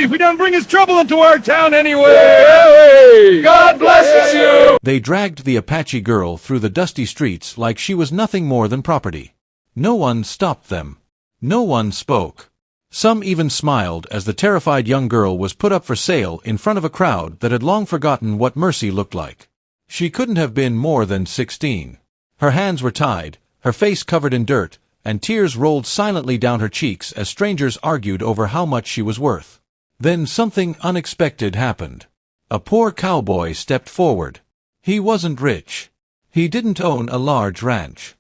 if he don't bring his trouble into our town anyway. God blesses you. They dragged the Apache girl through the dusty streets like she was nothing more than property. No one stopped them. No one spoke. Some even smiled as the terrified young girl was put up for sale in front of a crowd that had long forgotten what mercy looked like. She couldn't have been more than 16. Her hands were tied, her face covered in dirt, and tears rolled silently down her cheeks as strangers argued over how much she was worth. Then something unexpected happened. A poor cowboy stepped forward. He wasn't rich. He didn't own a large ranch.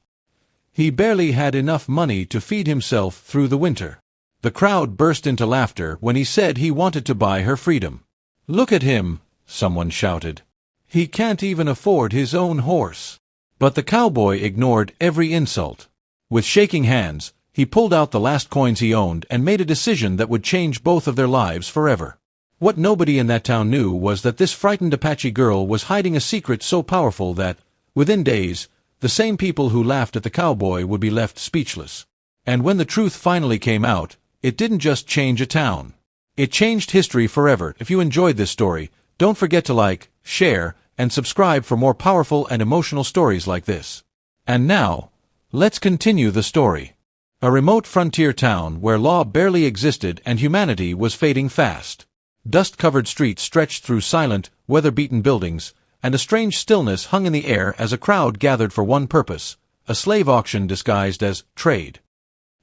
He barely had enough money to feed himself through the winter. The crowd burst into laughter when he said he wanted to buy her freedom. "Look at him," someone shouted. "He can't even afford his own horse." But the cowboy ignored every insult. With shaking hands, he pulled out the last coins he owned and made a decision that would change both of their lives forever. What nobody in that town knew was that this frightened Apache girl was hiding a secret so powerful that, within days, the same people who laughed at the cowboy would be left speechless. And when the truth finally came out, it didn't just change a town. It changed history forever. If you enjoyed this story, don't forget to like, share, and subscribe for more powerful and emotional stories like this. And now, let's continue the story. A remote frontier town where law barely existed and humanity was fading fast. Dust-covered streets stretched through silent, weather-beaten buildings, and a strange stillness hung in the air as a crowd gathered for one purpose, a slave auction disguised as trade.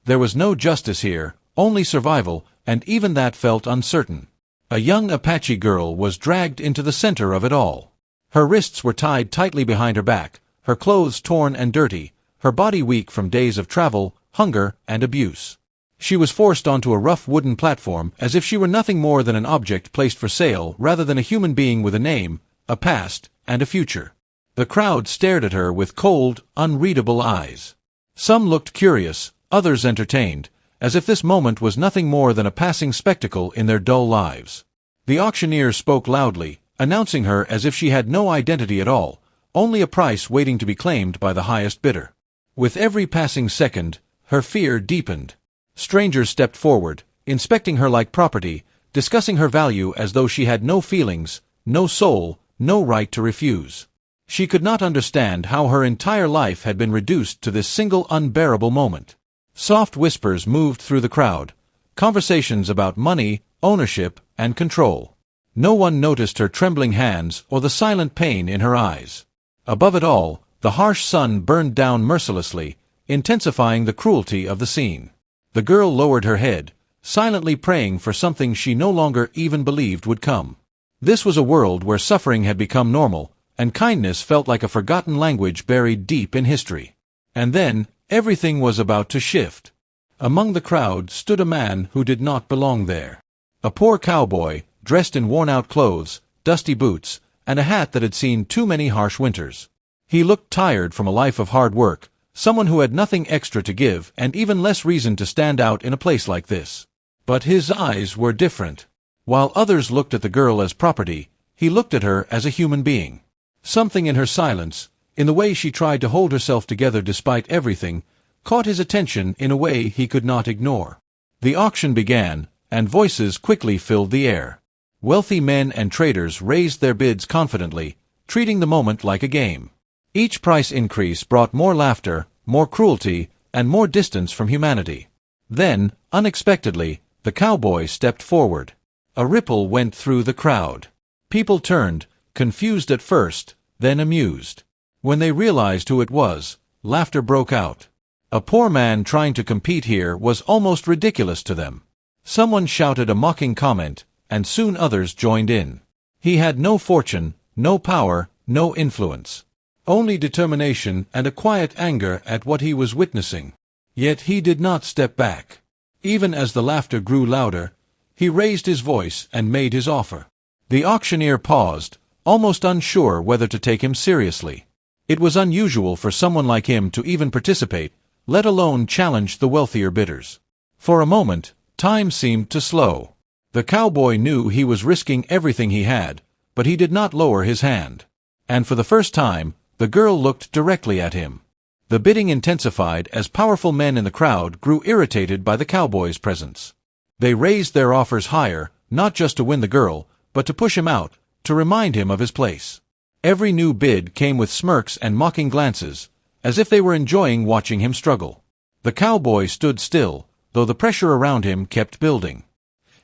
There was no justice here, only survival, and even that felt uncertain. A young Apache girl was dragged into the center of it all. Her wrists were tied tightly behind her back, her clothes torn and dirty, her body weak from days of travel, hunger, and abuse. She was forced onto a rough wooden platform as if she were nothing more than an object placed for sale rather than a human being with a name, a past, and a future. The crowd stared at her with cold, unreadable eyes. Some looked curious, others entertained, as if this moment was nothing more than a passing spectacle in their dull lives. The auctioneer spoke loudly, announcing her as if she had no identity at all, only a price waiting to be claimed by the highest bidder. With every passing second, her fear deepened. Strangers stepped forward, inspecting her like property, discussing her value as though she had no feelings, no soul, no right to refuse. She could not understand how her entire life had been reduced to this single unbearable moment. Soft whispers moved through the crowd, conversations about money, ownership, and control. No one noticed her trembling hands or the silent pain in her eyes. Above it all, the harsh sun burned down mercilessly, intensifying the cruelty of the scene. The girl lowered her head, silently praying for something she no longer even believed would come. This was a world where suffering had become normal, and kindness felt like a forgotten language buried deep in history. And then, everything was about to shift. Among the crowd stood a man who did not belong there. A poor cowboy, dressed in worn-out clothes, dusty boots, and a hat that had seen too many harsh winters. He looked tired from a life of hard work, someone who had nothing extra to give and even less reason to stand out in a place like this. But his eyes were different. While others looked at the girl as property, he looked at her as a human being. Something in her silence, in the way she tried to hold herself together despite everything, caught his attention in a way he could not ignore. The auction began, and voices quickly filled the air. Wealthy men and traders raised their bids confidently, treating the moment like a game. Each price increase brought more laughter, more cruelty, and more distance from humanity. Then, unexpectedly, the cowboy stepped forward. A ripple went through the crowd. People turned, confused at first, then amused. When they realized who it was, laughter broke out. A poor man trying to compete here was almost ridiculous to them. Someone shouted a mocking comment, and soon others joined in. He had no fortune, no power, no influence. Only determination and a quiet anger at what he was witnessing. Yet he did not step back. Even as the laughter grew louder, he raised his voice and made his offer. The auctioneer paused, almost unsure whether to take him seriously. It was unusual for someone like him to even participate, let alone challenge the wealthier bidders. For a moment, time seemed to slow. The cowboy knew he was risking everything he had, but he did not lower his hand. And for the first time, the girl looked directly at him. The bidding intensified as powerful men in the crowd grew irritated by the cowboy's presence. They raised their offers higher, not just to win the girl, but to push him out, to remind him of his place. Every new bid came with smirks and mocking glances, as if they were enjoying watching him struggle. The cowboy stood still, though the pressure around him kept building.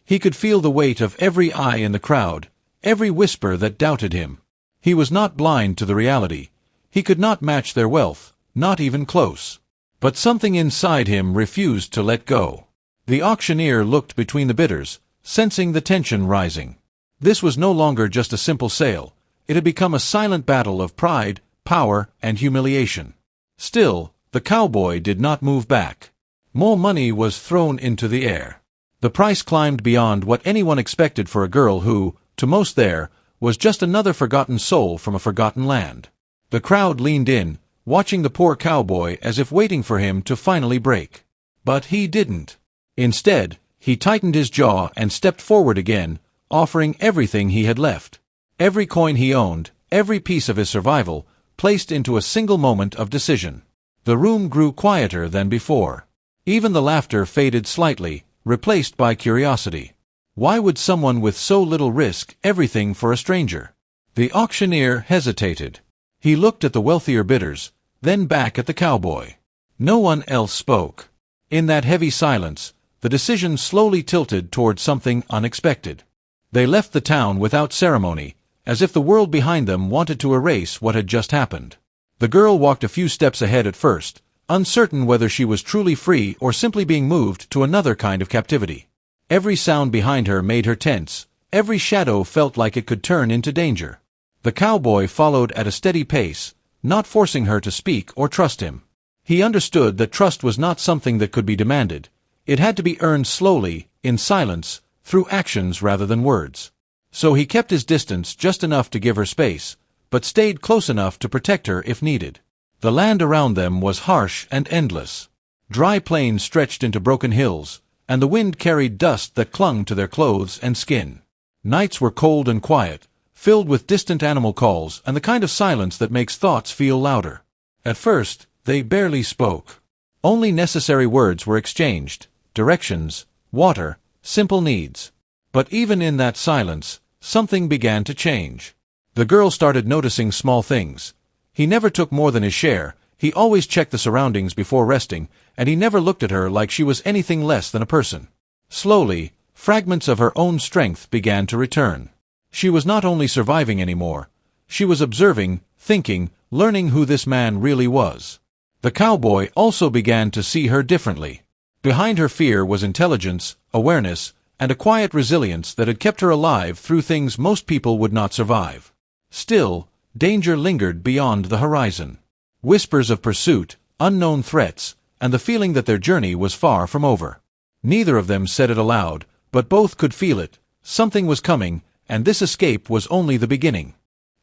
He could feel the weight of every eye in the crowd, every whisper that doubted him. He was not blind to the reality. He could not match their wealth, not even close. But something inside him refused to let go. The auctioneer looked between the bidders, sensing the tension rising. This was no longer just a simple sale. It had become a silent battle of pride, power, and humiliation. Still, the cowboy did not move back. More money was thrown into the air. The price climbed beyond what anyone expected for a girl who, to most there, was just another forgotten soul from a forgotten land. The crowd leaned in, watching the poor cowboy as if waiting for him to finally break. But he didn't. Instead, he tightened his jaw and stepped forward again, offering everything he had left. Every coin he owned, every piece of his survival, placed into a single moment of decision. The room grew quieter than before. Even the laughter faded slightly, replaced by curiosity. Why would someone with so little risk everything for a stranger? The auctioneer hesitated. He looked at the wealthier bidders, then back at the cowboy. No one else spoke. In that heavy silence, the decision slowly tilted toward something unexpected. They left the town without ceremony, as if the world behind them wanted to erase what had just happened. The girl walked a few steps ahead at first, uncertain whether she was truly free or simply being moved to another kind of captivity. Every sound behind her made her tense, every shadow felt like it could turn into danger. The cowboy followed at a steady pace, not forcing her to speak or trust him. He understood that trust was not something that could be demanded. It had to be earned slowly, in silence, through actions rather than words. So he kept his distance just enough to give her space, but stayed close enough to protect her if needed. The land around them was harsh and endless. Dry plains stretched into broken hills, and the wind carried dust that clung to their clothes and skin. Nights were cold and quiet, filled with distant animal calls and the kind of silence that makes thoughts feel louder. At first, they barely spoke. Only necessary words were exchanged, directions, water, simple needs. But even in that silence, something began to change. The girl started noticing small things. He never took more than his share, he always checked the surroundings before resting, and he never looked at her like she was anything less than a person. Slowly, fragments of her own strength began to return. She was not only surviving anymore, she was observing, thinking, learning who this man really was. The cowboy also began to see her differently. Behind her fear was intelligence, awareness, and a quiet resilience that had kept her alive through things most people would not survive. Still, danger lingered beyond the horizon. Whispers of pursuit, unknown threats, and the feeling that their journey was far from over. Neither of them said it aloud, but both could feel it. Something was coming, and this escape was only the beginning.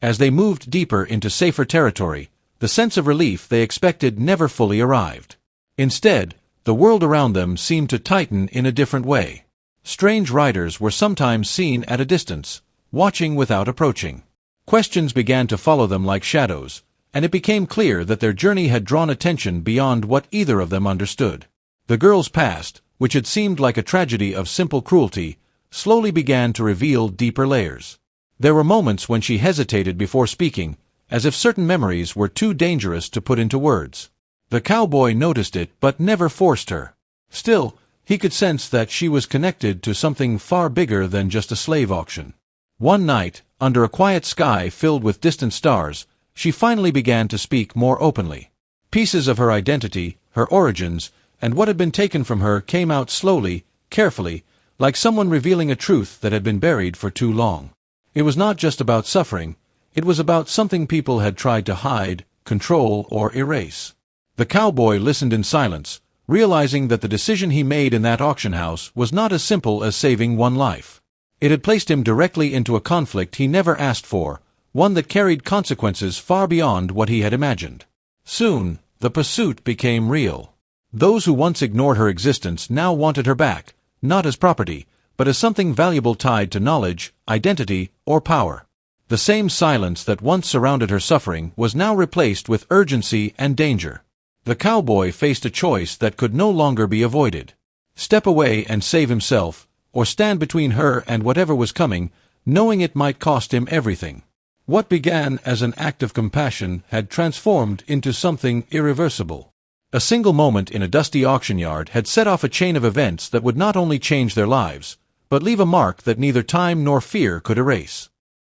As they moved deeper into safer territory, the sense of relief they expected never fully arrived. Instead, the world around them seemed to tighten in a different way. Strange riders were sometimes seen at a distance, watching without approaching. Questions began to follow them like shadows, and it became clear that their journey had drawn attention beyond what either of them understood. The girl's past, which had seemed like a tragedy of simple cruelty, slowly began to reveal deeper layers. There were moments when she hesitated before speaking, as if certain memories were too dangerous to put into words. The cowboy noticed it but never forced her. Still, he could sense that she was connected to something far bigger than just a slave auction. One night, under a quiet sky filled with distant stars, she finally began to speak more openly. Pieces of her identity, her origins, and what had been taken from her came out slowly, carefully, like someone revealing a truth that had been buried for too long. It was not just about suffering, it was about something people had tried to hide, control, or erase. The cowboy listened in silence, realizing that the decision he made in that auction house was not as simple as saving one life. It had placed him directly into a conflict he never asked for, one that carried consequences far beyond what he had imagined. Soon, the pursuit became real. Those who once ignored her existence now wanted her back, not as property, but as something valuable tied to knowledge, identity, or power. The same silence that once surrounded her suffering was now replaced with urgency and danger. The cowboy faced a choice that could no longer be avoided. Step away and save himself, or stand between her and whatever was coming, knowing it might cost him everything. What began as an act of compassion had transformed into something irreversible. A single moment in a dusty auction yard had set off a chain of events that would not only change their lives, but leave a mark that neither time nor fear could erase.